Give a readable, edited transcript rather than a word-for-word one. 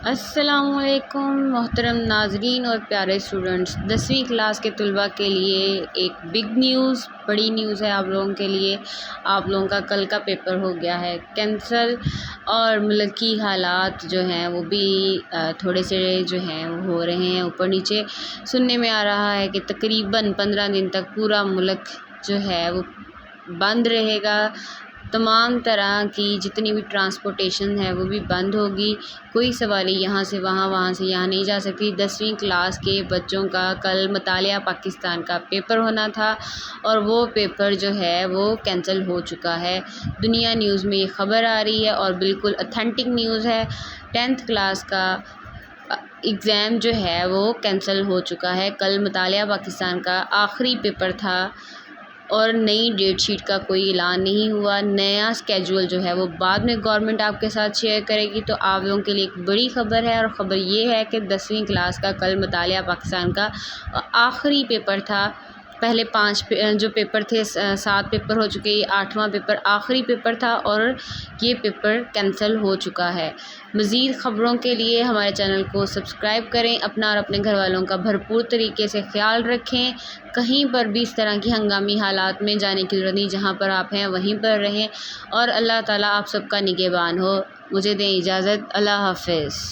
السلام علیکم محترم ناظرین اور پیارے اسٹوڈنٹس، 10ویں کلاس کے طلباء کے لیے ایک بگ نیوز، بڑی نیوز ہے آپ لوگوں کے لیے۔ آپ لوگوں کا کل کا پیپر ہو گیا ہے کینسل، اور ملکی حالات جو ہیں وہ بھی تھوڑے سے جو ہیں وہ ہو رہے ہیں اوپر نیچے۔ سننے میں آ رہا ہے کہ تقریباً 15 دن تک پورا ملک جو ہے وہ بند رہے گا۔ تمام طرح کی جتنی بھی ٹرانسپورٹیشن ہے وہ بھی بند ہوگی۔ کوئی سواری یہاں سے وہاں، وہاں سے یہاں نہیں جا سکتی۔ 10ویں کلاس کے بچوں کا کل مطالعہ پاکستان کا پیپر ہونا تھا، اور وہ پیپر جو ہے وہ کینسل ہو چکا ہے۔ دنیا نیوز میں یہ خبر آ رہی ہے اور بالکل اتھینٹک نیوز ہے۔ 10th کلاس کا ایگزام جو ہے وہ کینسل ہو چکا ہے۔ کل مطالعہ پاکستان کا آخری پیپر تھا، اور نئی ڈیٹ شیٹ کا کوئی اعلان نہیں ہوا۔ نیا اسکیجول جو ہے وہ بعد میں گورنمنٹ آپ کے ساتھ شیئر کرے گی۔ تو آپ لوگوں کے لیے ایک بڑی خبر ہے، اور خبر یہ ہے کہ 10ویں کلاس کا کل مطالعہ پاکستان کا آخری پیپر تھا۔ پہلے 5 جو پیپر تھے، 7 پیپر ہو چکے، یہ 8واں پیپر آخری پیپر تھا، اور یہ پیپر کینسل ہو چکا ہے۔ مزید خبروں کے لیے ہمارے چینل کو سبسکرائب کریں۔ اپنا اور اپنے گھر والوں کا بھرپور طریقے سے خیال رکھیں۔ کہیں پر بھی اس طرح کی ہنگامی حالات میں جانے کی ضرورت نہیں، جہاں پر آپ ہیں وہیں پر رہیں، اور اللہ تعالیٰ آپ سب کا نگہبان ہو۔ مجھے دیں اجازت، اللہ حافظ۔